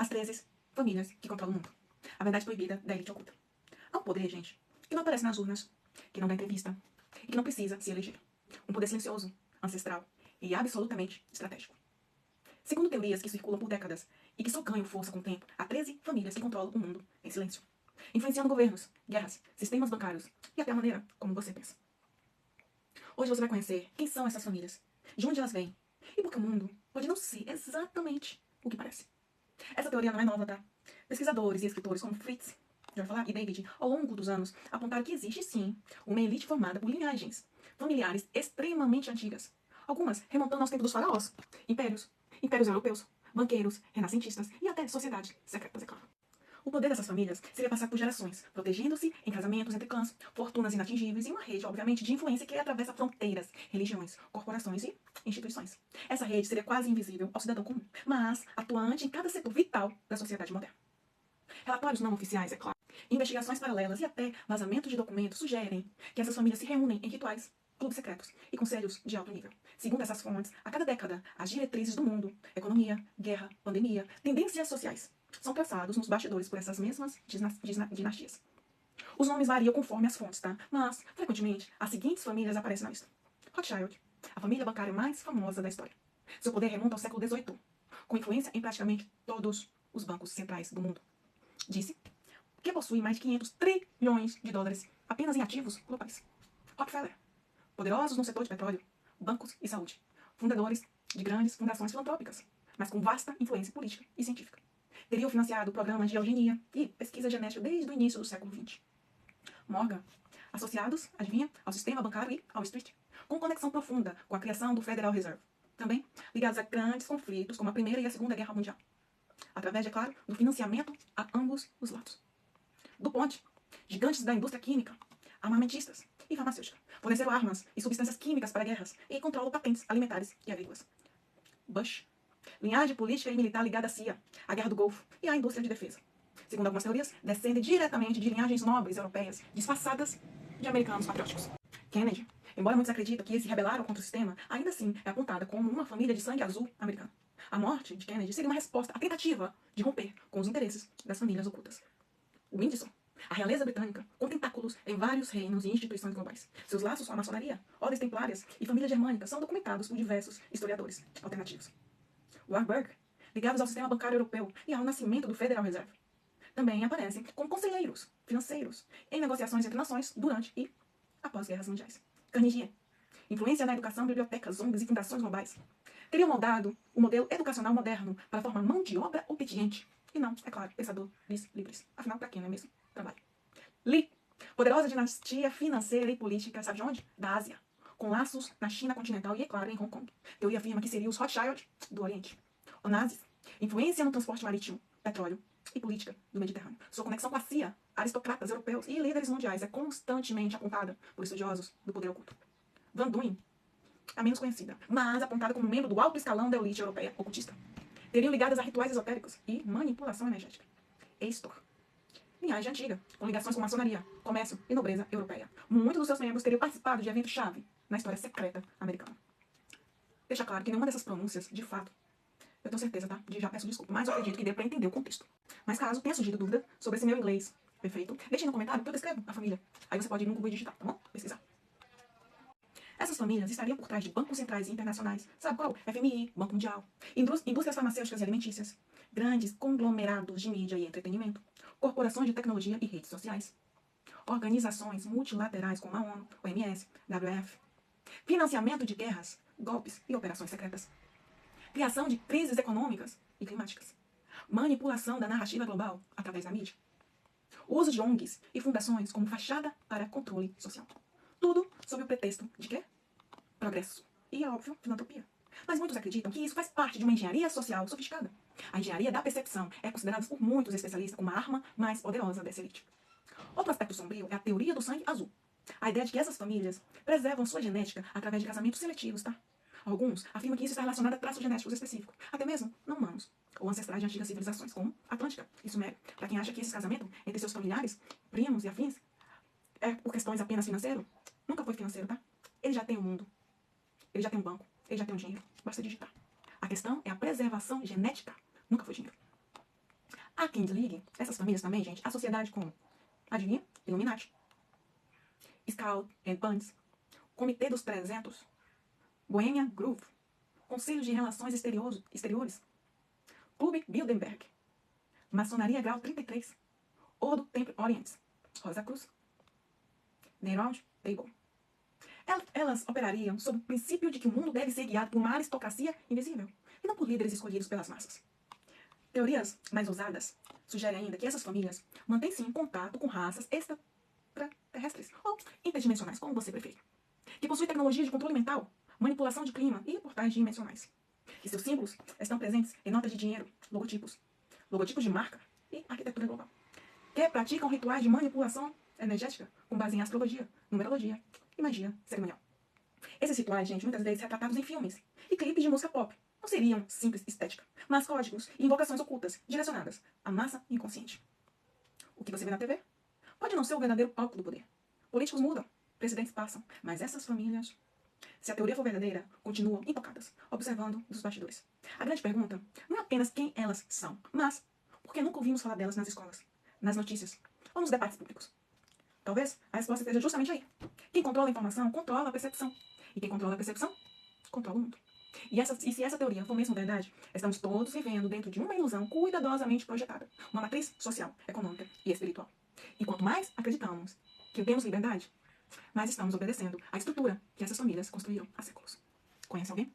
As 13 famílias que controlam o mundo. A verdade proibida da elite oculta. Há um poder, gente, que não aparece nas urnas, que não dá entrevista e que não precisa se eleger. Um poder silencioso, ancestral e absolutamente estratégico. Segundo teorias que circulam por décadas e que só ganham força com o tempo, há 13 famílias que controlam o mundo em silêncio, influenciando governos, guerras, sistemas bancários e até a maneira como você pensa. Hoje você vai conhecer quem são essas famílias, de onde elas vêm e porque o mundo pode não ser exatamente o que parece. Essa teoria não é nova, tá? Pesquisadores e escritores como Fritz, já vai falar, e David, ao longo dos anos, apontaram que existe sim uma elite formada por linhagens familiares extremamente antigas, algumas remontando aos tempos dos faraós, impérios europeus, banqueiros, renascentistas e até sociedades secretas, é claro. O poder dessas famílias seria passado por gerações, protegendo-se em casamentos entre clãs, fortunas inatingíveis e uma rede, obviamente, de influência que atravessa fronteiras, religiões, corporações e instituições. Essa rede seria quase invisível ao cidadão comum, mas atuante em cada setor vital da sociedade moderna. Relatórios não oficiais, é claro, investigações paralelas e até vazamentos de documentos sugerem que essas famílias se reúnem em rituais, clubes secretos e conselhos de alto nível. Segundo essas fontes, a cada década, as diretrizes do mundo, economia, guerra, pandemia, tendências sociais, são traçados nos bastidores por essas mesmas dinastias. Os nomes variam conforme as fontes, tá? Mas, frequentemente, as seguintes famílias aparecem na lista. Rothschild, a família bancária mais famosa da história. Seu poder remonta ao século XVIII, com influência em praticamente todos os bancos centrais do mundo. Disse que possui mais de 500 trilhões de dólares apenas em ativos globais. Rockefeller, poderosos no setor de petróleo, bancos e saúde. Fundadores de grandes fundações filantrópicas, mas com vasta influência política e científica. Teriam financiado programas de eugenia e pesquisa genética desde o início do século XX. Morgan, associados, adivinha, ao sistema bancário e ao Street, com conexão profunda com a criação do Federal Reserve. Também ligados a grandes conflitos como a Primeira e a Segunda Guerra Mundial. Através, é claro, do financiamento a ambos os lados. DuPont, gigantes da indústria química, armamentistas e farmacêutica, forneceram armas e substâncias químicas para guerras e controlam patentes alimentares e agrícolas. Bush, linhagem política e militar ligada à CIA, à Guerra do Golfo e à indústria de defesa. Segundo algumas teorias, descende diretamente de linhagens nobres europeias, disfarçadas de americanos patrióticos. Kennedy, embora muitos acreditam que eles se rebelaram contra o sistema, ainda assim é apontada como uma família de sangue azul americano. A morte de Kennedy seria uma resposta à tentativa de romper com os interesses das famílias ocultas. Windsor, a realeza britânica, com tentáculos em vários reinos e instituições globais. Seus laços com a maçonaria, ordens templárias e família germânica são documentados por diversos historiadores alternativos. Warburg, ligados ao sistema bancário europeu e ao nascimento do Federal Reserve, também aparecem como conselheiros financeiros em negociações entre nações durante e após guerras mundiais. Carnegie, influência na educação, bibliotecas, ONGs e fundações globais, teriam moldado o modelo educacional moderno para formar mão de obra obediente e não, é claro, pensador livres. Afinal, para quem não é mesmo? Trabalho. Lee, poderosa dinastia financeira e política, sabe de onde? Da Ásia, com laços na China continental e, é claro, em Hong Kong. Teoria afirma que seria os Rothschild do Oriente. Onassis, influência no transporte marítimo, petróleo e política do Mediterrâneo. Sua conexão com a CIA, aristocratas europeus e líderes mundiais é constantemente apontada por estudiosos do poder oculto. Van Duyn, a menos conhecida, mas apontada como membro do alto escalão da elite europeia ocultista. Teriam ligadas a rituais esotéricos e manipulação energética. Eistor, linhagem antiga, com ligações com maçonaria, comércio e nobreza europeia. Muitos dos seus membros teriam participado de eventos-chave na história secreta americana. Deixa claro que nenhuma dessas pronúncias, de fato, eu tenho certeza, tá? Já peço desculpa, mas eu acredito que dê pra entender o contexto. Mas caso tenha surgido dúvida sobre esse meu inglês perfeito, deixe no comentário que eu descrevo a família. Aí você pode ir no Google e digitar, tá bom? Pesquisar. Essas famílias estariam por trás de bancos centrais e internacionais. Sabe qual? FMI, Banco Mundial, indústrias farmacêuticas e alimentícias, grandes conglomerados de mídia e entretenimento, corporações de tecnologia e redes sociais, organizações multilaterais como a ONU, OMS, WF, financiamento de guerras, golpes e operações secretas, criação de crises econômicas e climáticas, manipulação da narrativa global através da mídia, uso de ONGs e fundações como fachada para controle social. Tudo sob o pretexto de quê? Progresso. E, é óbvio, filantropia. Mas muitos acreditam que isso faz parte de uma engenharia social sofisticada. A engenharia da percepção é considerada por muitos especialistas como a arma mais poderosa dessa elite. Outro aspecto sombrio é a teoria do sangue azul. A ideia de que essas famílias preservam sua genética através de casamentos seletivos, tá? Alguns afirmam que isso está relacionado a traços genéticos específicos, até mesmo não humanos, ou ancestrais de antigas civilizações, como Atlântica e Suméria. Para quem acha que esse casamento entre seus familiares, primos e afins, é por questões apenas financeiras, nunca foi financeiro, tá? Ele já tem o mundo, ele já tem um banco, ele já tem o dinheiro, basta digitar. A questão é a preservação genética, nunca foi dinheiro. Há quem desligue essas famílias também, gente, a sociedade como, adivinha? Illuminati, Scout and Bands, Comitê dos 300, Bohemian Groove, Conselho de Relações Exteriores, Clube Bilderberg, Maçonaria Grau 33, Ordo Temple Orient, Rosa Cruz, The Round Table. Elas operariam sob o princípio de que o mundo deve ser guiado por uma aristocracia invisível e não por líderes escolhidos pelas massas. Teorias mais ousadas sugerem ainda que essas famílias mantêm-se em contato com raças extraterrestres ou interdimensionais, como você preferir, que possuem tecnologia de controle mental, manipulação de clima e portais dimensionais. E seus símbolos estão presentes em notas de dinheiro, logotipos de marca e arquitetura global, que praticam rituais de manipulação energética com base em astrologia, numerologia e magia cerimonial. Esses rituais, gente, muitas vezes retratados em filmes e clipes de música pop, não seriam simples estética, mas códigos e invocações ocultas direcionadas à massa inconsciente. O que você vê na TV pode não ser o verdadeiro palco do poder. Políticos mudam, presidentes passam, mas essas famílias, se a teoria for verdadeira, continuam intocadas, observando dos bastidores. A grande pergunta não é apenas quem elas são, mas por que nunca ouvimos falar delas nas escolas, nas notícias ou nos debates públicos? Talvez a resposta esteja justamente aí. Quem controla a informação, controla a percepção. E quem controla a percepção, controla o mundo. E se essa teoria for mesmo verdade, estamos todos vivendo dentro de uma ilusão cuidadosamente projetada. Uma matriz social, econômica e espiritual. E quanto mais acreditamos que temos liberdade, mais estamos obedecendo à estrutura que essas famílias construíram há séculos. Conhece alguém?